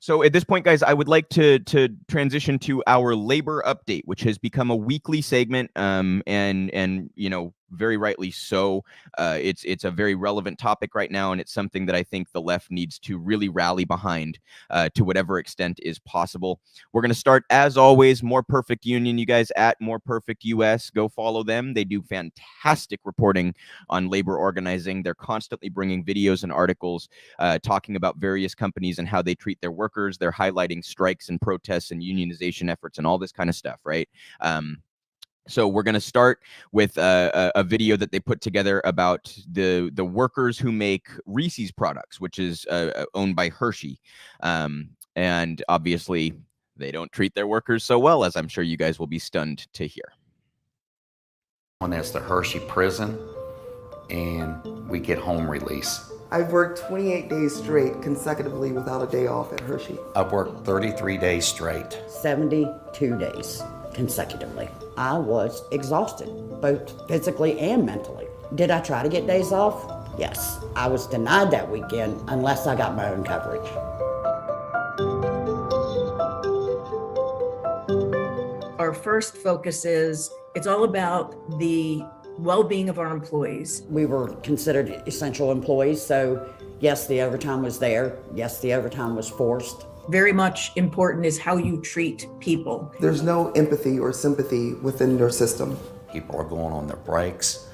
So at this point, guys, I would like to transition to our labor update, which has become a weekly segment, and very rightly so. It's a very relevant topic right now, and it's something that I think the left needs to really rally behind to whatever extent is possible. We're going to start, as always, More Perfect Union. You guys at More Perfect US, go follow them. They do fantastic reporting on labor organizing. They're constantly bringing videos and articles talking about various companies and how they treat their workers. They're highlighting strikes and protests and unionization efforts and all this kind of stuff, right? So we're going to start with a video that they put together about the workers who make Reese's products, which is owned by Hershey. And obviously, they don't treat their workers so well, as I'm sure you guys will be stunned to hear. That's the Hershey prison, and we get home release. I've worked 28 days straight consecutively without a day off at Hershey. I've worked 33 days straight. 72 days consecutively. I was exhausted, both physically and mentally. Did I try to get days off? Yes. I was denied that weekend unless I got my own coverage. Our first focus is, it's all about the well-being of our employees. We were considered essential employees, so yes, the overtime was there. Yes, the overtime was forced. Very much important is how you treat people. There's no empathy or sympathy within their system. People are going on their breaks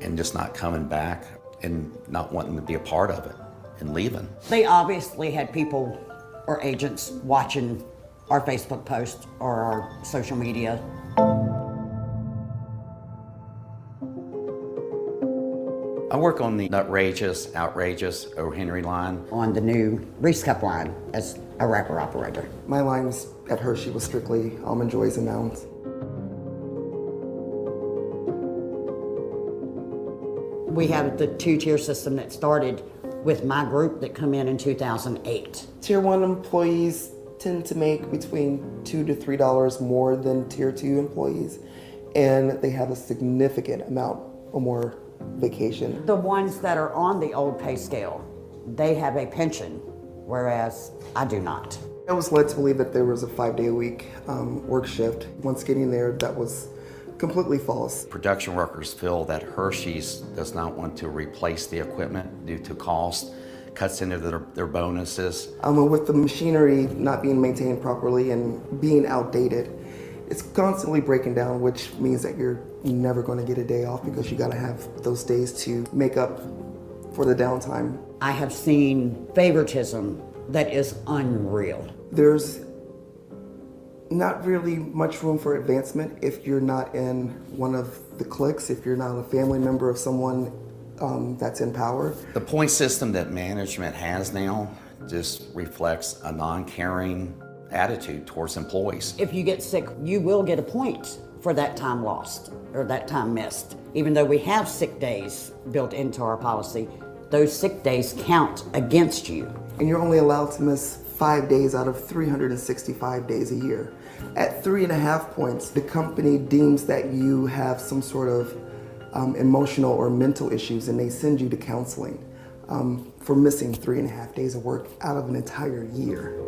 and just not coming back and not wanting to be a part of it and leaving. They obviously had people or agents watching our Facebook posts or our social media. I work on the outrageous O. Henry line. On the new Reese Cup line as a wrapper operator. My lines at Hershey was strictly Almond Joys and Mounds. We have the two-tier system that started with my group that come in 2008. Tier 1 employees tend to make between $2 to $3 more than Tier 2 employees, and they have a significant amount or more vacation. The ones that are on the old pay scale, they have a pension, whereas I do not. I was led to believe that there was a 5-day-a-week work shift. Once getting there, that was completely false. Production workers feel that Hershey's does not want to replace the equipment due to cost, cuts into their bonuses. With the machinery not being maintained properly and being outdated, it's constantly breaking down, which means that you're never going to get a day off because you got to have those days to make up for the downtime. I have seen favoritism that is unreal. There's not really much room for advancement if you're not in one of the cliques, if you're not a family member of someone that's in power. The point system that management has now just reflects a non-caring attitude towards employees. If you get sick, you will get a point for that time lost or that time missed. Even though we have sick days built into our policy, those sick days count against you. And you're only allowed to miss 5 days out of 365 days a year. At 3.5 points, the company deems that you have some sort of emotional or mental issues, and they send you to counseling for missing 3.5 days of work out of an entire year.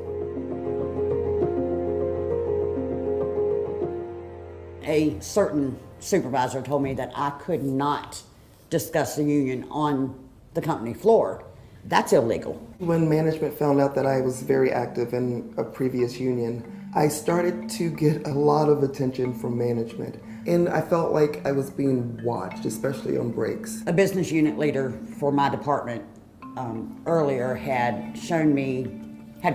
A certain supervisor told me that I could not discuss the union on the company floor. That's illegal. When management found out that I was very active in a previous union, I started to get a lot of attention from management. And I felt like I was being watched, especially on breaks. A business unit leader for my department earlier had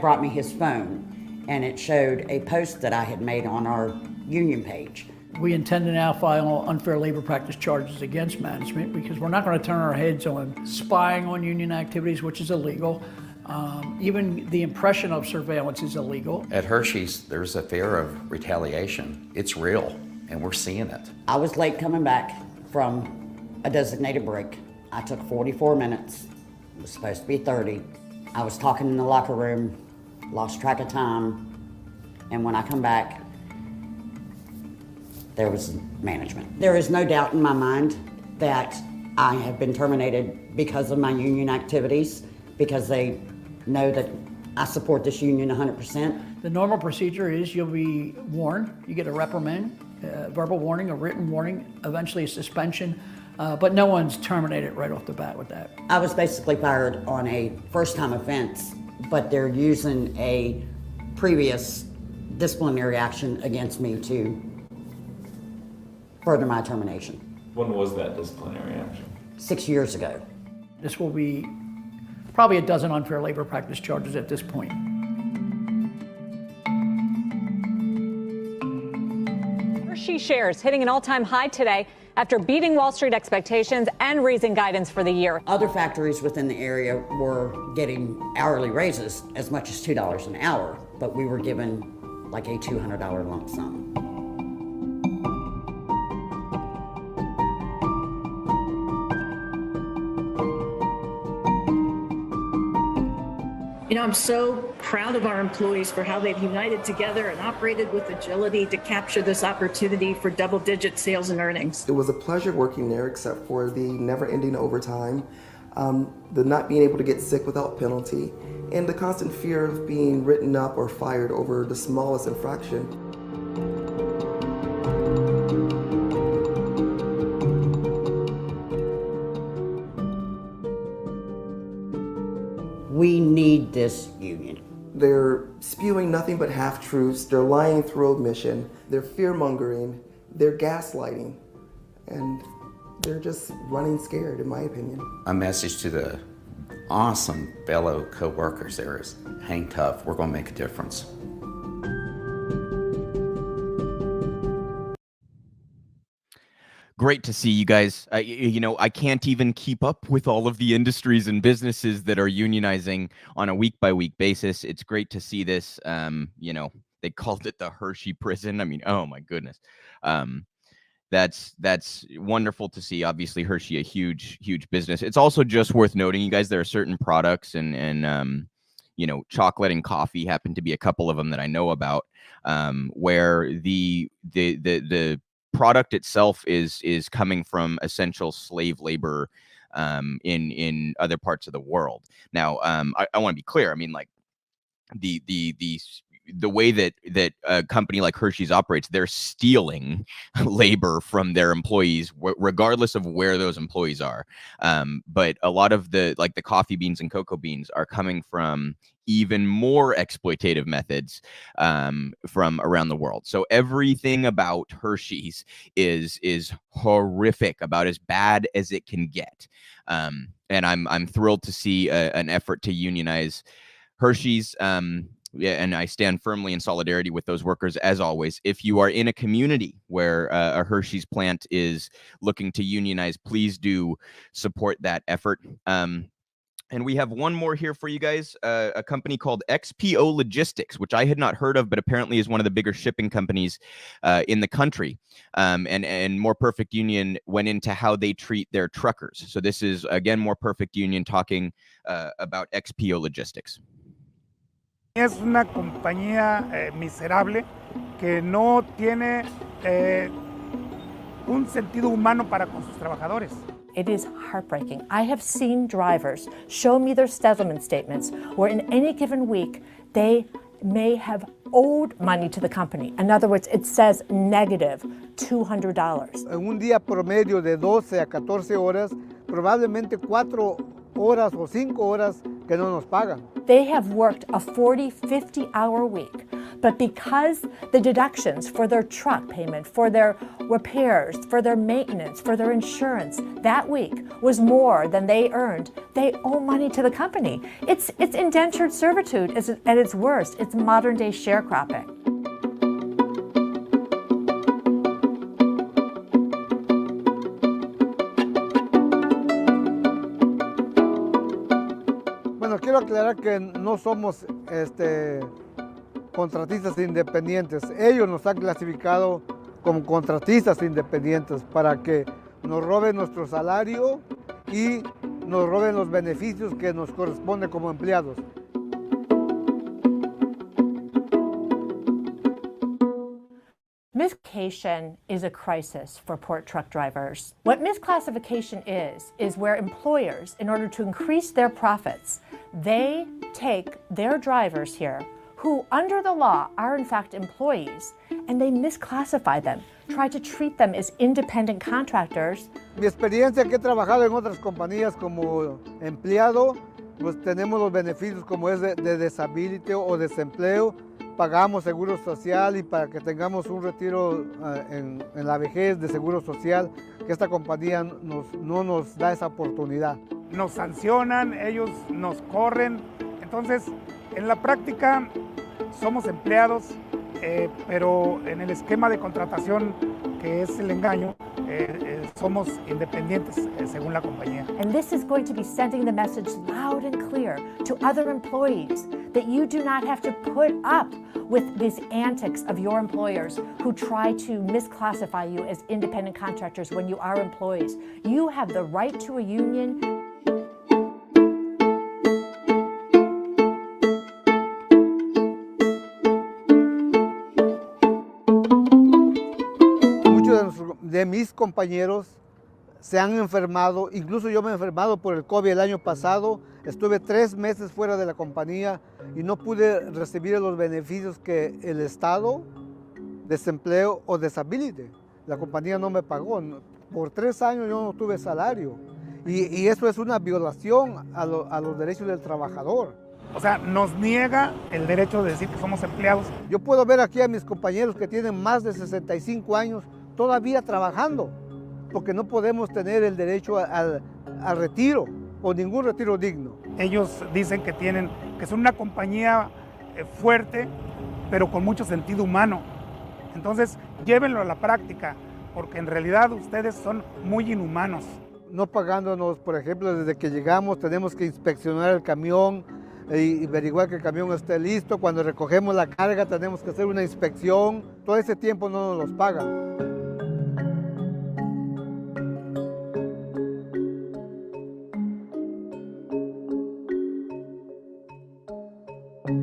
brought me his phone, and it showed a post that I had made on our union page. We intend to now file unfair labor practice charges against management because we're not going to turn our heads on spying on union activities, which is illegal. Even the impression of surveillance is illegal. At Hershey's, there's a fear of retaliation. It's real, and we're seeing it. I was late coming back from a designated break. I took 44 minutes. It was supposed to be 30. I was talking in the locker room, lost track of time, and when I come back, there was management. There is no doubt in my mind that I have been terminated because of my union activities, because they know that I support this union 100%. The normal procedure is you'll be warned, you get a reprimand, a verbal warning, a written warning, eventually a suspension, but no one's terminated right off the bat with that. I was basically fired on a first-time offense, but they're using a previous disciplinary action against me to further my termination. When was that disciplinary action? 6 years ago. This will be probably a dozen unfair labor practice charges at this point. Hershey shares hitting an all-time high today after beating Wall Street expectations and raising guidance for the year. Other factories within the area were getting hourly raises as much as $2 an hour, but we were given like a $200 lump sum. You know, I'm so proud of our employees for how they've united together and operated with agility to capture this opportunity for double-digit sales and earnings. It was a pleasure working there, except for the never-ending overtime, the not being able to get sick without penalty, and the constant fear of being written up or fired over the smallest infraction. We need this union. They're spewing nothing but half-truths, they're lying through omission, they're fear-mongering, they're gaslighting, and they're just running scared, in my opinion. A message to the awesome fellow co-workers there is, hang tough, we're gonna make a difference. Great to see you guys. You know, I can't even keep up with all of the industries and businesses that are unionizing on a week-by-week basis. It's great to see this. You know, they called it the Hershey prison. I mean, oh my goodness. That's wonderful to see. Obviously, Hershey, a huge business. It's also just worth noting, you guys, there are certain products and you know, chocolate and coffee happen to be a couple of them that I know about, where the product itself is coming from essential slave labor in other parts of the world. Now, I want to be clear. I mean, like the way that a company like Hershey's operates, they're stealing labor from their employees, regardless of where those employees are. But a lot of the coffee beans and cocoa beans are coming from even more exploitative methods from around the world. So everything about Hershey's is horrific, about as bad as it can get. And I'm thrilled to see an effort to unionize Hershey's. Yeah, and I stand firmly in solidarity with those workers, as always. If you are in a community where a Hershey's plant is looking to unionize, please do support that effort. And we have one more here for you guys, a company called XPO Logistics, which I had not heard of, but apparently is one of the bigger shipping companies in the country. And More Perfect Union went into how they treat their truckers. So this is, again, More Perfect Union talking about XPO Logistics. Es una compañía miserable que no tiene un sentido humano para con sus trabajadores. It is heartbreaking. I have seen drivers show me their settlement statements where in any given week they may have owed money to the company. In other words, it says negative $200. En un día promedio de 12 a 14 horas, probablemente 4 horas o 5 horas que no nos pagan. They have worked a 40, 50-hour week, but because the deductions for their truck payment, for their repairs, for their maintenance, for their insurance, that week was more than they earned, they owe money to the company. It's indentured servitude at its worst. It's modern-day sharecropping. Quiero aclarar que no somos contratistas independientes. Ellos nos han clasificado como contratistas independientes para que nos roben nuestro salario y nos roben los beneficios que nos corresponden como empleados. Misclassification is a crisis for port truck drivers. What misclassification is where employers, in order to increase their profits, They take their drivers here, who under the law are in fact employees, and they misclassify them, try to treat them as independent contractors. Mi experiencia que he trabajado en otras compañías como empleado, pues tenemos los beneficios como es de disability o desempleo, pagamos seguro social y para que tengamos un retiro en la vejez de seguro social, que esta compañía no nos da esa oportunidad. Nos sancionan, ellos nos corren, entonces en la práctica somos empleados, pero en el esquema de contratación que es el engaño, somos independientes según la compañía. And this is going to be sending the message loud and clear to other employees that you do not have to put up with these antics of your employers who try to misclassify you as independent contractors when you are employees. You have the right to a union. De mis compañeros se han enfermado, incluso yo me he enfermado por el COVID el año pasado, estuve 3 meses fuera de la compañía y no pude recibir los beneficios que el Estado, desempleo o disability. La compañía no me pagó, por 3 años yo no tuve salario y eso es una violación a los derechos del trabajador. O sea, nos niega el derecho de decir que somos empleados. Yo puedo ver aquí a mis compañeros que tienen más de 65 años todavía trabajando, porque no podemos tener el derecho al retiro o ningún retiro digno. Ellos dicen que son una compañía fuerte, pero con mucho sentido humano. Entonces, llévenlo a la práctica, porque en realidad ustedes son muy inhumanos. No pagándonos, por ejemplo, desde que llegamos tenemos que inspeccionar el camión y averiguar que el camión esté listo. Cuando recogemos la carga tenemos que hacer una inspección. Todo ese tiempo no nos los pagan.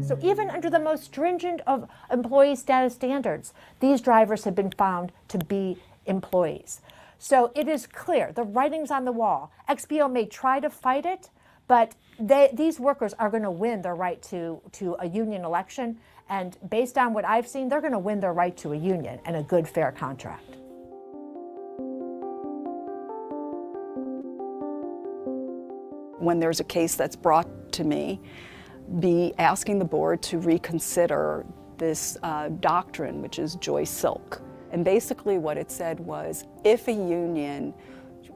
So even under the most stringent of employee status standards, these drivers have been found to be employees. So it is clear, the writing's on the wall. XPO may try to fight it, but these workers are going to win their right to a union election. And based on what I've seen, they're going to win their right to a union and a good, fair contract. When there's a case that's brought to me, be asking the board to reconsider this doctrine, which is Joy Silk. And basically what it said was, if a union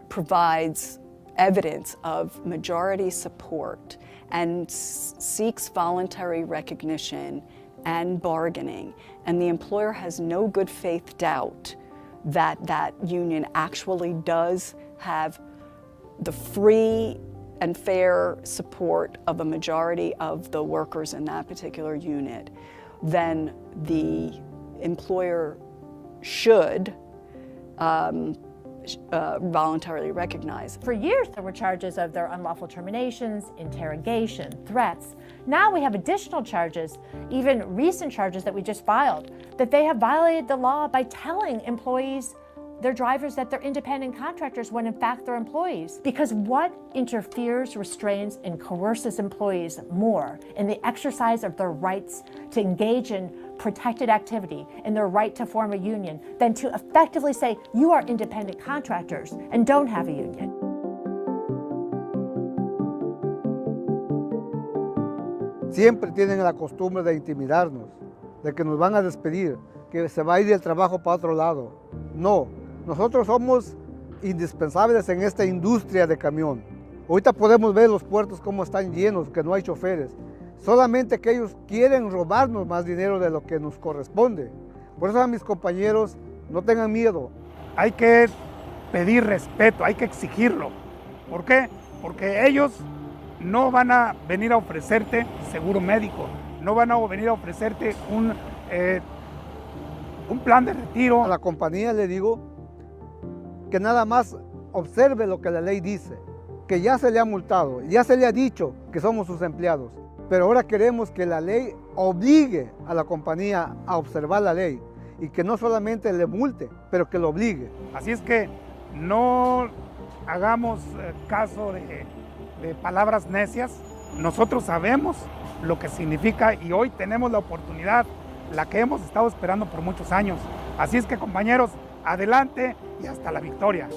provides evidence of majority support and seeks voluntary recognition and bargaining, and the employer has no good faith doubt that that union actually does have the free and fair support of a majority of the workers in that particular unit, then the employer should voluntarily recognize. For years, there were charges of their unlawful terminations, interrogation, threats. Now we have additional charges, even recent charges that we just filed, that they have violated the law by telling employees, their drivers, that they're independent contractors when in fact they're employees. Because what interferes, restrains, and coerces employees more in the exercise of their rights to engage in protected activity and their right to form a union than to effectively say, you are independent contractors and don't have a union? Siempre tienen la costumbre de intimidarnos, de que nos van a despedir, que se va a ir el trabajo para otro lado. No, nosotros somos indispensables en esta industria de camión. Ahorita podemos ver los puertos cómo están llenos, que no hay choferes. Solamente que ellos quieren robarnos más dinero de lo que nos corresponde. Por eso a mis compañeros, no tengan miedo. Hay que pedir respeto, hay que exigirlo. ¿Por qué? Porque ellos no van a venir a ofrecerte seguro médico, no van a venir a ofrecerte un plan de retiro. A la compañía le digo que nada más observe lo que la ley dice, que ya se le ha multado, ya se le ha dicho que somos sus empleados, pero ahora queremos que la ley obligue a la compañía a observar la ley y que no solamente le multe, pero que lo obligue. Así es que no hagamos caso de palabras necias, Nosotros sabemos lo que significa y hoy tenemos la oportunidad, la que hemos estado esperando por muchos años. Así es que, compañeros, adelante y hasta la victoria.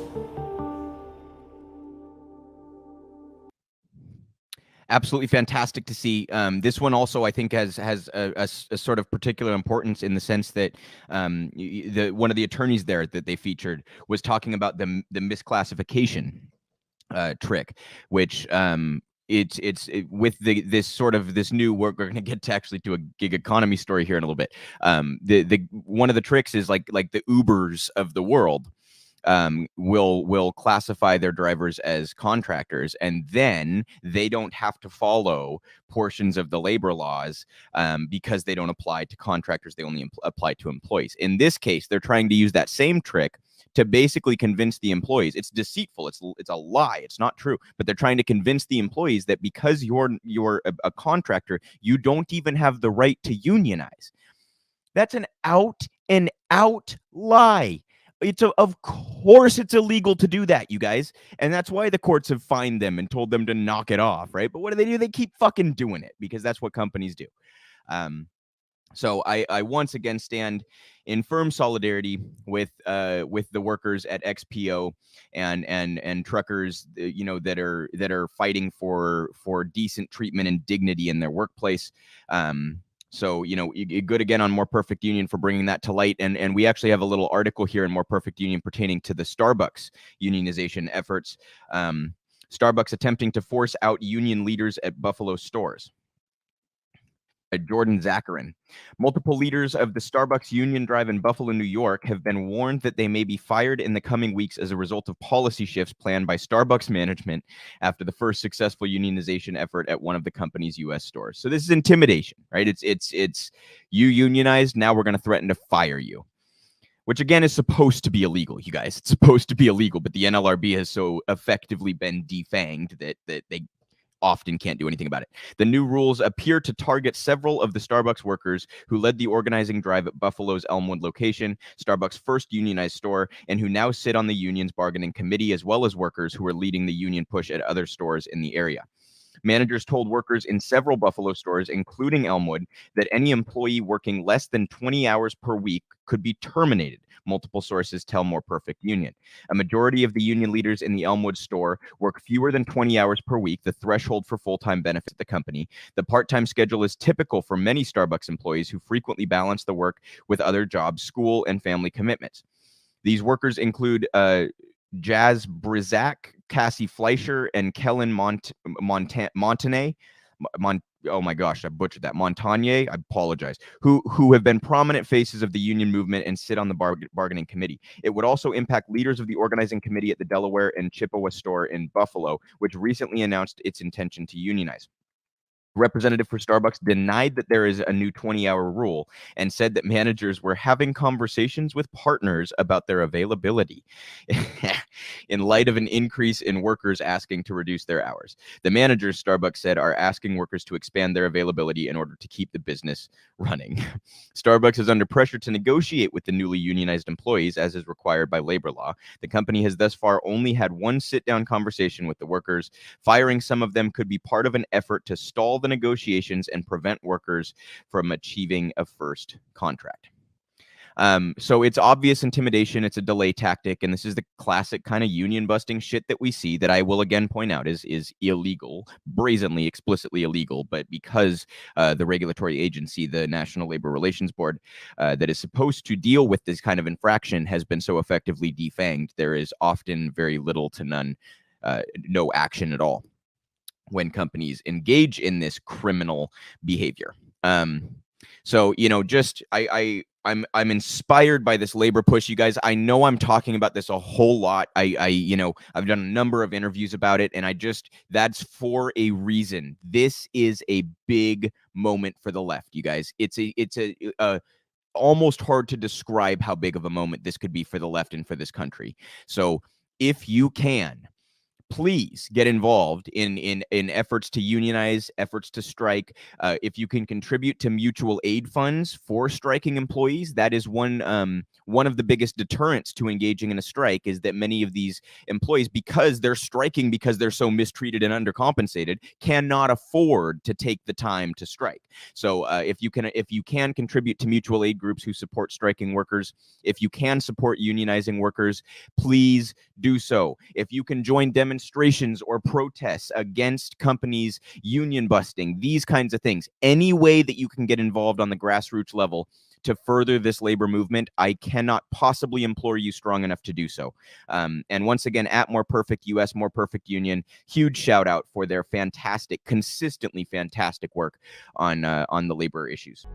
Absolutely fantastic to see. This one also, I think, has a sort of particular importance in the sense that one of the attorneys there that they featured was talking about the misclassification trick, which with this new, we're going to get to actually to a gig economy story here in a little bit. The one of the tricks is like the Ubers of the world will classify their drivers as contractors, and then they don't have to follow portions of the labor laws because they don't apply to contractors. They only apply to employees. In this case, they're trying to use that same trick to basically convince the employees. It's deceitful. It's a lie. It's not true. But they're trying to convince the employees that because you're a contractor, you don't even have the right to unionize. That's an out and out lie. Of course it's illegal to do that, you guys. And that's why the courts have fined them and told them to knock it off, right? But what do? They keep fucking doing it because that's what companies do. So I once again stand in firm solidarity with the workers at XPO and truckers, that are fighting for decent treatment and dignity in their workplace. So, good again on More Perfect Union for bringing that to light. And we actually have a little article here in More Perfect Union pertaining to the Starbucks unionization efforts. Starbucks attempting to force out union leaders at Buffalo stores. Jordan Zacharin. Multiple leaders of the Starbucks union drive in Buffalo, New York, have been warned that they may be fired in the coming weeks as a result of policy shifts planned by Starbucks management after the first successful unionization effort at one of the company's U.S. stores. So this is intimidation, right? It's you unionized, now we're going to threaten to fire you, which again is supposed to be illegal, you guys. It's supposed to be illegal, but the NLRB has so effectively been defanged that they often can't do anything about it. The new rules appear to target several of the Starbucks workers who led the organizing drive at Buffalo's Elmwood location, Starbucks' first unionized store, and who now sit on the union's bargaining committee, as well as workers who are leading the union push at other stores in the area. Managers told workers in several Buffalo stores, including Elmwood, that any employee working less than 20 hours per week could be terminated. Multiple sources tell More Perfect Union. A majority of the union leaders in the Elmwood store work fewer than 20 hours per week, the threshold for full-time benefits at the company. The part-time schedule is typical for many Starbucks employees who frequently balance the work with other jobs, school, and family commitments. These workers include Jazz Brizak, Cassie Fleischer, and Kellen Montagne. Oh my gosh, I butchered that. Montagne, I apologize. Who have been prominent faces of the union movement and sit on the bargaining committee. It would also impact leaders of the organizing committee at the Delaware and Chippewa store in Buffalo, which recently announced its intention to unionize. Representative for Starbucks denied that there is a new 20-hour rule and said that managers were having conversations with partners about their availability in light of an increase in workers asking to reduce their hours. The managers, Starbucks said, are asking workers to expand their availability in order to keep the business running. Starbucks is under pressure to negotiate with the newly unionized employees, as is required by labor law. The company has thus far only had one sit-down conversation with the workers. Firing some of them could be part of an effort to stall the negotiations and prevent workers from achieving a first contract. So it's obvious intimidation. It's a delay tactic. And this is the classic kind of union busting shit that we see that I will again point out is illegal, brazenly, explicitly illegal. But because the regulatory agency, the National Labor Relations Board, that is supposed to deal with this kind of infraction has been so effectively defanged, there is often very little to none, no action at all when companies engage in this criminal behavior. So, just I'm inspired by this labor push, you guys. I know I'm talking about this a whole lot. I've done a number of interviews about it, and that's for a reason. This is a big moment for the left, you guys. It's a almost hard to describe how big of a moment this could be for the left and for this country. So if you can, please get involved in efforts to unionize, efforts to strike. If you can contribute to mutual aid funds for striking employees, that is one of the biggest deterrents to engaging in a strike, is that many of these employees, because they're striking because they're so mistreated and undercompensated, cannot afford to take the time to strike. So if you can contribute to mutual aid groups who support striking workers, if you can support unionizing workers, please do so. If you can join demonstrations or protests against companies union busting, these kinds of things, any way that you can get involved on the grassroots level to further this labor movement, I cannot possibly implore you strong enough to do so. And once again, at More Perfect US, More Perfect Union, huge shout out for their fantastic, consistently fantastic work on the labor issues.